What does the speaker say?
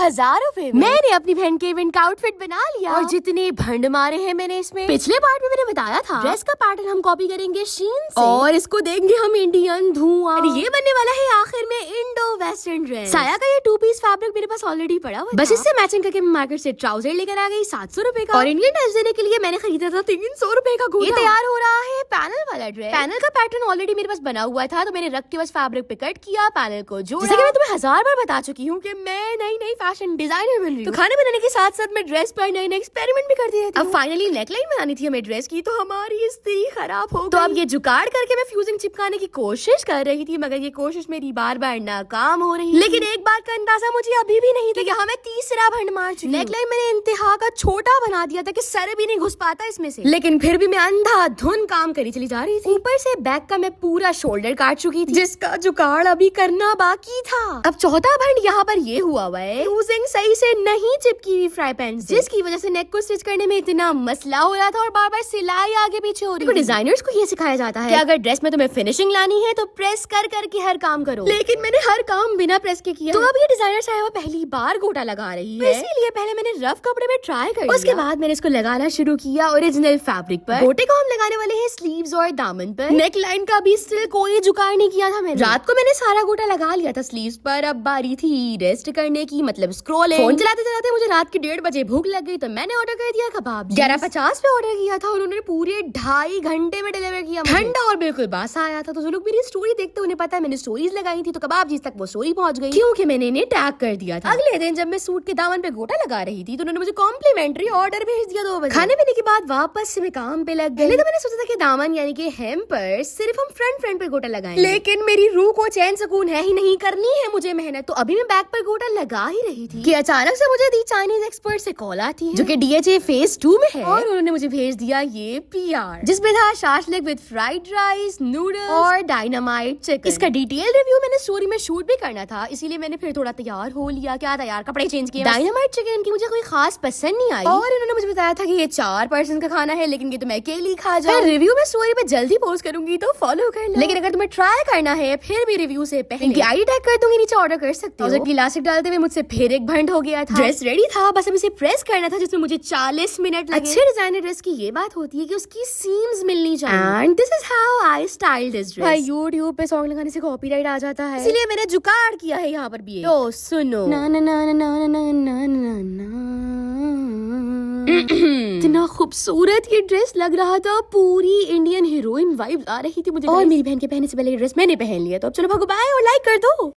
1000 रुपए में मैंने अपनी बहन के इवेंट का आउटफिट बना लिया और जितने भंड मारे हैं मैंने इसमें। पिछले पार्ट में मैंने बताया था ड्रेस का पैटर्न हम कॉपी करेंगे शीन से और इसको देंगे हम इंडियन धुआं। ये बनने वाला है आखिर में इंडो वेस्टर्न ड्रेस। साया का ये 2 पीस फैब्रिक मेरे पास ऑलरेडी पड़ा हुआ बस इससे मैचिंग करके मैं मार्केट से ट्राउजर लेकर आ गई 700 रुपए का और इंडियन टच देने के लिए मैंने खरीदा था 300 रुपए का गोटा। ये तैयार हो रहा है पैनल वाला ड्रेस। पैनल का पैटर्न ऑलरेडी मेरे पास बना हुआ था तो मैंने रख के बस फैब्रिक पे कट किया, पैनल को जोड़ा। जैसे कि मैं तुम्हें 1000 बार बता चुकी हूँ कि मैं नई फैशन डिजाइनर बन रही हूँ। तो खाने बनाने के साथ साथ मैं ड्रेस पर नए एक्सपेरिमेंट भी करती रहती हूँ। अब फाइनली नेकलाइन बनानी थी हमें ड्रेस की तो हमारी स्त्री खराब हो गई। तो अब ये जुगाड़ करके मैं फ्यूजिंग चिपकाने की कोशिश कर रही थी मगर ये कोशिश मेरी बार बार नाकाम हो रही। लेकिन एक बात का अंदाजा मुझे अभी भी नहीं था कि हमें तीसरा भंड मार चुकी। नेकलाइन मैंने इंतहा का छोटा बना दिया था कि सर भी नहीं घुस पाता इसमें से, लेकिन फिर भी मैं अंधाधुन काम करी चली जा रही थी। ऊपर से बैक का मैं पूरा शोल्डर काट चुकी थी जिसका जुगाड़ अभी करना बाकी था। अब चौथा भंड यहाँ पर ये हुआ है फ्यूजिंग सही से नहीं चिपकी हुई फ्राई पैन जिसकी वजह से नेक को स्टिच करने में इतना मसला हो रहा था और बार बार सिलाई आगे पीछे हो रही थी। डिजाइनर्स को ये सिखाया जाता है कि अगर ड्रेस में तुम्हें फिनिशिंग लानी है तो प्रेस कर करके हर काम करो, लेकिन मैंने हर काम बिना प्रेस के किया। तो अब ये डिजाइनर साहिबा पहली बार गोटा लगा रही है इसीलिए पहले मैंने रफ कपड़े में ट्राई कर उसके बाद मैंने इसको लगाना शुरू किया ओरिजिनल फैब्रिक पर। गोटे को हम लगाने वाले हैं स्लीव्स और दामन पर। नेक लाइन का भी स्टिल कोई जुगाड़ नहीं किया था मैंने। रात को मैंने सारा गोटा लगा लिया था स्लीव्स पर। अब बारी थी रेस्ट करने की मतलब स्क्रॉलिंग। फोन चलाते चलाते मुझे रात के 1:30 बजे भूख लग गई तो मैंने ऑर्डर कर दिया कबाब। 11:50 पे ऑर्डर किया था और उन्होंने पूरे 2.5 घंटे में डिलीवर किया। ठंडा और बिल्कुल बासा आया था। तो जो लोग मेरी स्टोरी देखते उन्हें पता है मैंने स्टोरीज लगाई थी तो कबाब जिस तक वो स्टोरी पहुंच गई क्योंकि मैंने इन्हें टैग कर दिया था। अगले दिन जब मैं सूट के दामन पे गोटा लगा रही थी तो उन्होंने मुझे कॉम्प्लीमेंट्री ऑर्डर भेज दिया 2 बजे। खाने पीने के बाद वापस से मैं काम पे लग गई। पहले तो मैंने सोचा था कि दामन यानी कि हेम पर सिर्फ हम फ्रंट पे गोटा लगाएंगे, लेकिन मेरी रूह को चैन सुकून है ही नहीं, करनी है मुझे मेहनत। तो अभी मैं बैक पर गोटा लगा ही रही थी कि अचानक से मुझे दी चाइनीज एक्सपर्ट से कॉल आती है जो कि DHA फेज 2 में है और उन्होंने मुझे भेज दिया ये PR जिसमें था shashlik with fried rice, noodles और डायनामाइट चिकन। इसका डिटेल रिव्यू मैंने स्टोरी में शूट भी करना था इसीलिए मैंने फिर थोड़ा तैयार हो लिया। क्या तैयार कपड़े चेंज किए। डायनामाइट चिकन की मुझे कोई खास पसंद नहीं आई और इन्होंने मुझे बताया था कि ये 4 पर्सन का खाना है लेकिन ये तो मैं अकेली खा जाऊं। रिव्यू में स्टोरी पे जल्दी पोस्ट करूंगी तो फॉलो कर लो। लेकिन अगर तुम्हें ट्राई करना है फिर भी रिव्यू से पहले इनकी आईडी टैग कर दूंगी नीचे, ऑर्डर कर सकते हो। जबकि इलास्टिक डालते हुए मुझसे फिर एक भंड हो गया था। ड्रेस रेडी था बस अब इसे प्रेस करना था जिसमें मुझे 40 मिनट लगे। अच्छे डिजाइनर ड्रेस की ये बात होती है कि उसकी सीम्स मिलनी चाहिए and this is how I styled this dress. भाई YouTube पे सॉन्ग लगाने से कॉपीराइट आ जाता है इसलिए मैंने जुगाड़ किया है यहाँ पर भी। तो सुनो ना ना ना ना ना ना ना ना ना इतना खूबसूरत ये ड्रेस लग रहा था, पूरी इंडियन हीरोइन वाइब्स आ रही थी मुझे और मेरी बहन के पहनने से पहले ये ड्रेस मैंने पहन लिया। तो अब चलो भागो बाय और लाइक कर दो।